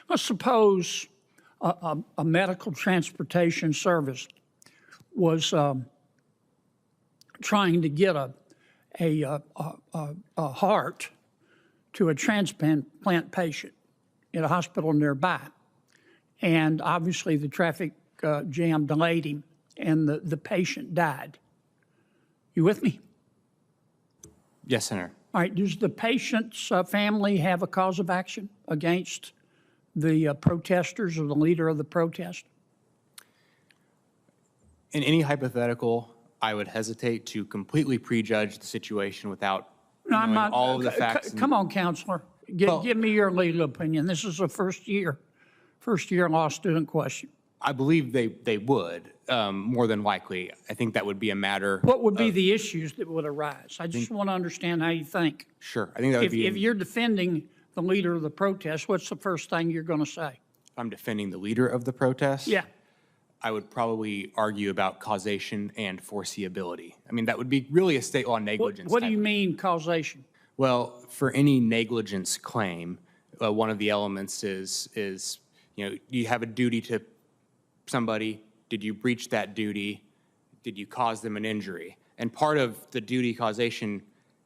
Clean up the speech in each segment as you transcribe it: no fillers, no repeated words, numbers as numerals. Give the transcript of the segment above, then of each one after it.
Let's suppose a medical transportation service was trying to get a heart to a transplant patient at a hospital nearby. And obviously the traffic jam delayed him and the patient died. You with me? Yes, Senator. All right, does the patient's family have a cause of action against the protesters or the leader of the protest? In any hypothetical, I would hesitate to completely prejudge the situation without knowing all of the facts. Come on, counselor. Give me your legal opinion. This is a first year law student question. I believe they would, more than likely. I think that would be a matter. What would be the issues that would arise? I just want to understand how you think. Sure. I think that would be. If you're defending the leader of the protest, what's the first thing you're going to say? If I'm defending the leader of the protest? Yeah. I would probably argue about causation and foreseeability. I mean, that would be really a state law negligence. What do you mean causation? Well, for any negligence claim, one of the elements is you have a duty to somebody. Did you breach that duty? Did you cause them an injury? And part of the duty causation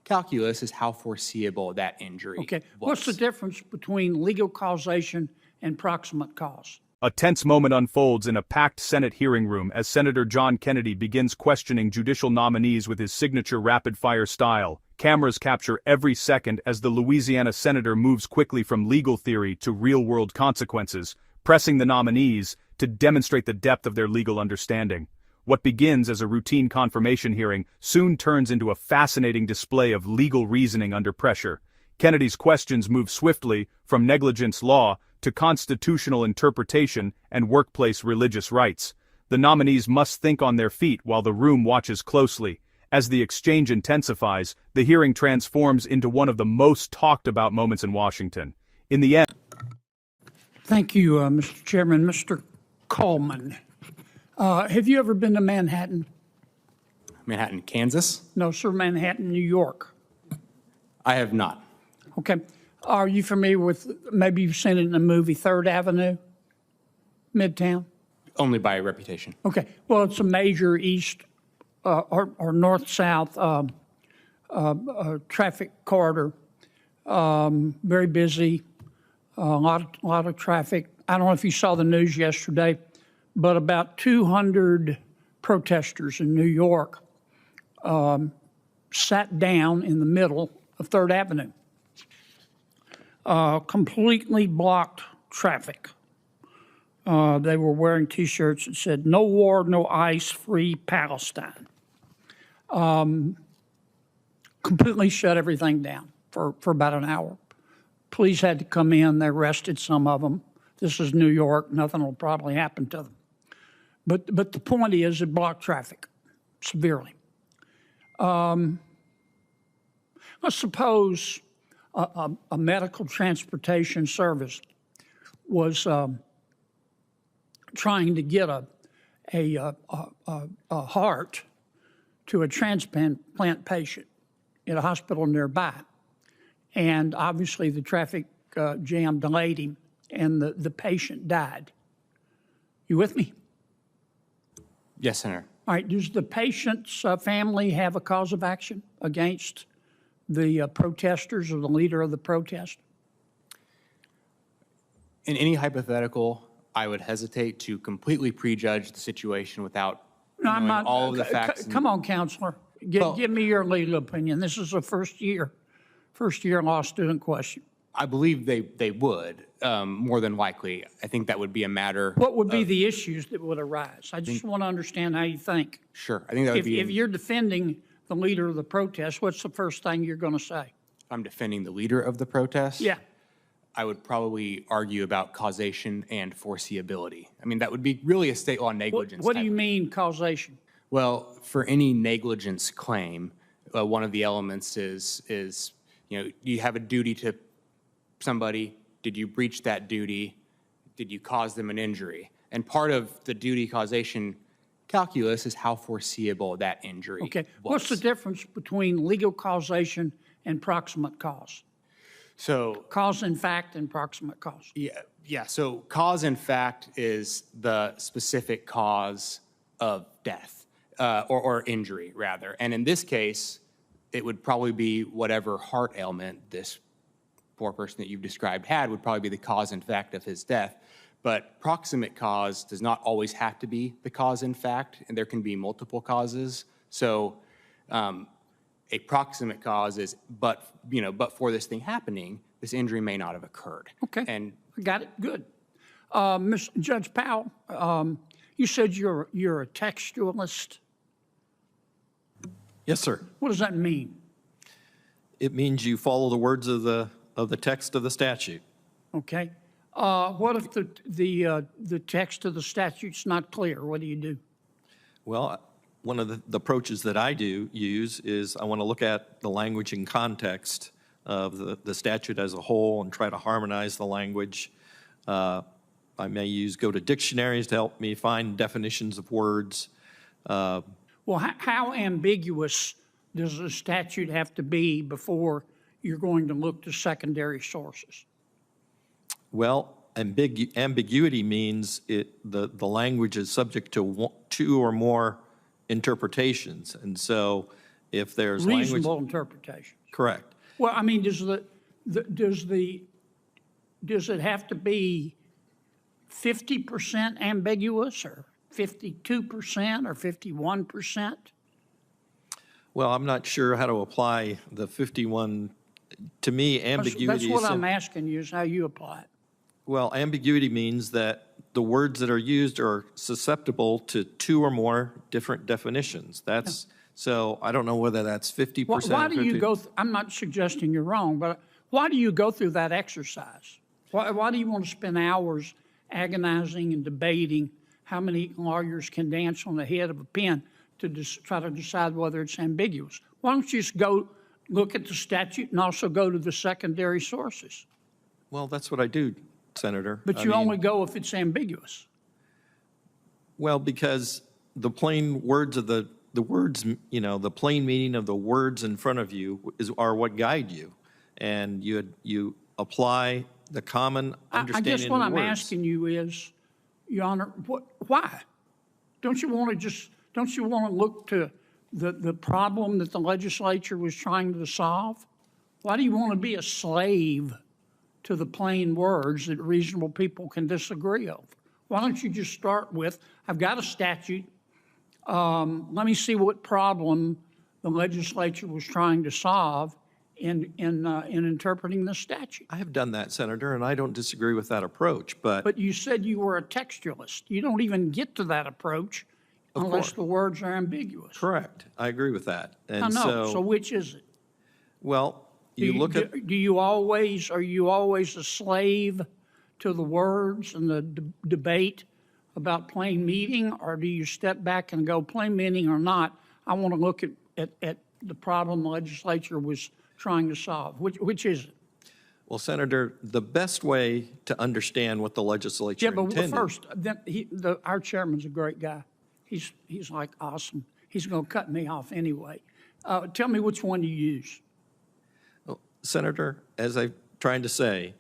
calculus is how foreseeable that injury Okay. was. What's the difference between legal causation and proximate cause? A tense moment unfolds in a packed Senate hearing room as Senator John Kennedy begins questioning judicial nominees with his signature rapid-fire style. Cameras capture every second as the Louisiana senator moves quickly from legal theory to real-world consequences, pressing the nominees to demonstrate the depth of their legal understanding. What begins as a routine confirmation hearing soon turns into a fascinating display of legal reasoning under pressure. Kennedy's questions move swiftly from negligence law to constitutional interpretation and workplace religious rights. The nominees must think on their feet while the room watches closely. As the exchange intensifies, the hearing transforms into one of the most talked about moments in Washington. In the end. Thank you, Mr. Chairman. Mr. Coleman, have you ever been to Manhattan? Manhattan, Kansas? No, sir, Manhattan, New York. I have not. Okay. Are you familiar with, maybe you've seen it in the movie, 3rd Avenue, Midtown? Only by reputation. Okay. Well, it's a major east or north-south traffic corridor. Very busy, a lot of traffic. I don't know if you saw the news yesterday, but about 200 protesters in New York sat down in the middle of 3rd Avenue. Completely blocked traffic. They were wearing T-shirts that said, "No war, no ice, free Palestine." Completely shut everything down for about an hour. Police had to come in. They arrested some of them. This is New York. Nothing will probably happen to them. But the point is it blocked traffic severely. Let's suppose a medical transportation service was trying to get a heart to a transplant patient at a hospital nearby. And obviously the traffic jam delayed him and the patient died. You with me? Yes, Senator. All right, does the patient's family have a cause of action against the protesters or the leader of the protest? In any hypothetical, I would hesitate to completely prejudge the situation without knowing all of the facts. Come on, counselor. Give me your legal opinion. This is a first year law student question. I believe they would, more than likely. I think that would be a matter. What would be the issues that would arise? I just want to understand how you think. Sure. I think that would be. If you're defending the leader of the protest, what's the first thing you're going to say? If I'm defending the leader of the protest? Yeah. I would probably argue about causation and foreseeability. I mean, that would be really a state law negligence. What do you mean causation? Well, for any negligence claim, one of the elements is you have a duty to somebody. Did you breach that duty? Did you cause them an injury? And part of the duty causation calculus is how foreseeable that injury Okay. was. What's the difference between legal causation and proximate cause? So Cause in fact and proximate cause. Yeah, so cause and fact is the specific cause of death, or injury, rather. And in this case, it would probably be whatever heart ailment this poor person that you've described had would probably be the cause and fact of his death. But proximate cause does not always have to be the cause and fact, and there can be multiple causes. So a proximate cause is, but for this thing happening, this injury may not have occurred. Okay. And Got it. Good. Judge Powell, you said you're a textualist. Yes, sir. What does that mean? It means you follow the words of the text of the statute. Okay. What if the text of the statute's not clear? What do you do? Well, one of the approaches that I do use is I want to look at the language in context of the statute as a whole and try to harmonize the language. I may go to dictionaries to help me find definitions of words. Well, how ambiguous does the statute have to be before you're going to look to secondary sources? Well, ambiguity means the language is subject to two or more interpretations. And so if there's Reasonable language... interpretation. Correct. Well, I mean, does it have to be 50% ambiguous or 52% or 51%? Well, I'm not sure how to apply the 51. To me, ambiguity That's is... what I'm asking you, is how you apply it. Well, ambiguity means that the words that are used are susceptible to two or more different definitions. That's... So I don't know whether that's 50%. Why do you go, I'm not suggesting you're wrong, but why do you go through that exercise? Why do you want to spend hours agonizing and debating how many lawyers can dance on the head of a pin to try to decide whether it's ambiguous? Why don't you just go look at the statute and also go to the secondary sources? Well, that's what I do, Senator. But you only go if it's ambiguous. Well, because the plain words of the words, the plain meaning of the words in front of you are what guide you. And you apply the common understanding I guess of what the I'm words. asking you is, Your Honor, why? Don't you want to look to the problem that the legislature was trying to solve? Why do you want to be a slave to the plain words that reasonable people can disagree over? Why don't you just start with, I've got a statute, let me see what problem the legislature was trying to solve in interpreting the statute. I have done that, Senator, and I don't disagree with that approach, But you said you were a textualist. You don't even get to that approach unless the words are ambiguous. Correct. I agree with that. And I know. So which is it? Well, you look at... Are you always a slave to the words and the debate about plain meaning, or do you step back and go, plain meaning or not, I want to look at the problem the legislature was trying to solve? Which is it? Well, Senator, the best way to understand what the legislature intended... Yeah, but first, our chairman's a great guy. He's like awesome. He's going to cut me off anyway. Tell me which one you use. Well, Senator, as I'm trying to say,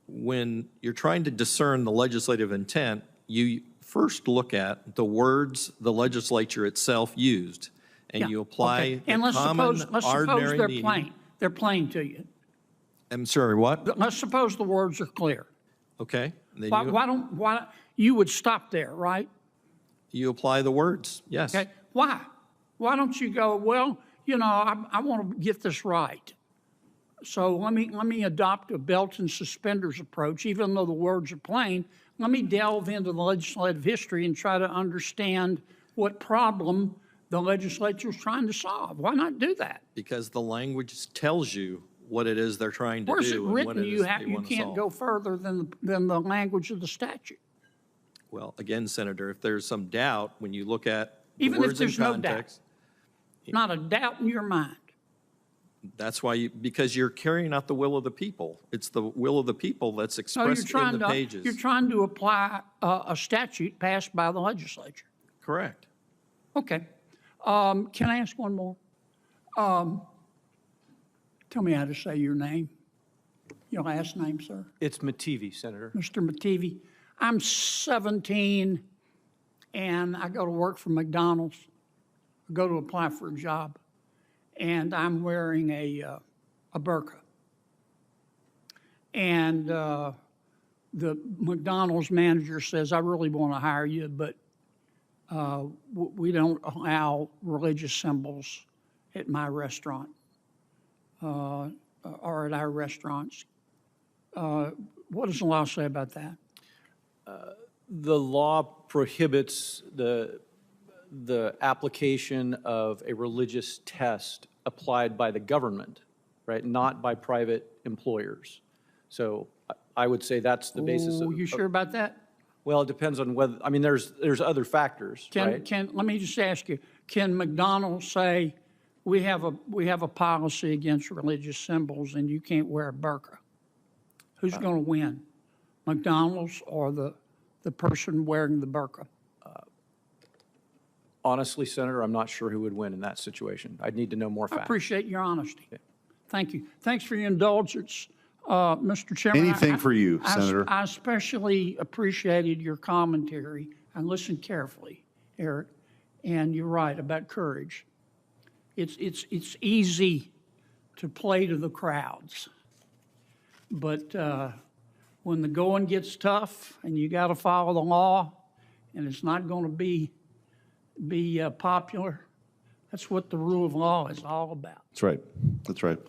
when you're trying to discern the legislative intent, you first look at the words the legislature itself used, and you apply the common, ordinary they're meaning. plain. They're plain to you. I'm sorry, what? Let's suppose the words are clear. Okay. Then Why you would stop there, right? you apply the words, yes. Okay. Why? Why don't you go, well, I want to get this right. So let me adopt a belt and suspenders approach, even though the words are plain. Let me delve into the legislative history and try to understand what problem the legislature is trying to solve. Why not do that? Because the language tells you what it is they're trying to Where's it do and what written it is they you want to can't solve. go further than the language of the statute? Well, again, Senator, if there's some doubt when you look at the Even if words in there's no doubt. context, Not a doubt in your mind. that's why because you're carrying out the will of the people. It's the will of the people that's No, expressed in the pages. you're trying to apply a statute passed by the legislature. Correct. Okay. Can I ask one more? Tell me how to say your name. Your last name, sir? It's Mativi, Senator. Mr. Mativi. I'm 17 and I go to work for McDonald's. I go to apply for a job and I'm wearing a burqa. And the McDonald's manager says, I really want to hire you, but we don't allow religious symbols at my restaurant or at our restaurants. What does the law say about that? The law prohibits the application of a religious test applied by the government, right, not by private employers. So I would say that's the basis Oh, of. you sure about that? Well, it depends on whether, I mean, there's other factors, right? Let me just ask you, can McDonald's say, we have a policy against religious symbols and you can't wear a burqa? Who's going to win, McDonald's or the person wearing the burqa? Honestly, Senator, I'm not sure who would win in that situation. I'd need to know more I facts. appreciate your honesty. Thank you. Thanks for your indulgence, Mr. Chairman. Anything for you, Senator. I especially appreciated your commentary. I listened carefully, Eric, and you're right about courage. It's easy to play to the crowds, but when the going gets tough and you got to follow the law, and it's not going to be popular, that's what the rule of law is all about. That's right. That's right.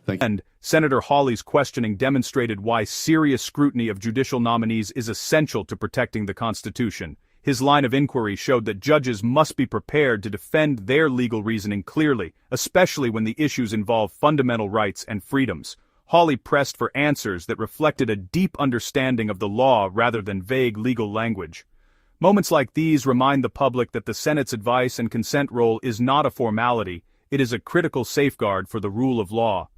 Thank you. And Senator Hawley's questioning demonstrated why serious scrutiny of judicial nominees is essential to protecting the Constitution. His line of inquiry showed that judges must be prepared to defend their legal reasoning clearly, especially when the issues involve fundamental rights and freedoms. Hawley pressed for answers that reflected a deep understanding of the law rather than vague legal language. Moments like these remind the public that the Senate's advice and consent role is not a formality, it is a critical safeguard for the rule of law.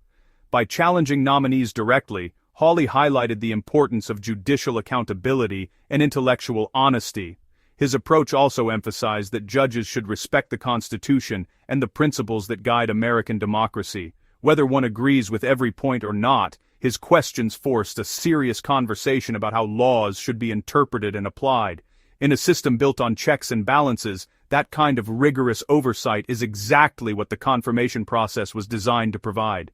By challenging nominees directly, Hawley highlighted the importance of judicial accountability and intellectual honesty. His approach also emphasized that judges should respect the Constitution and the principles that guide American democracy. Whether one agrees with every point or not, his questions forced a serious conversation about how laws should be interpreted and applied. In a system built on checks and balances, that kind of rigorous oversight is exactly what the confirmation process was designed to provide.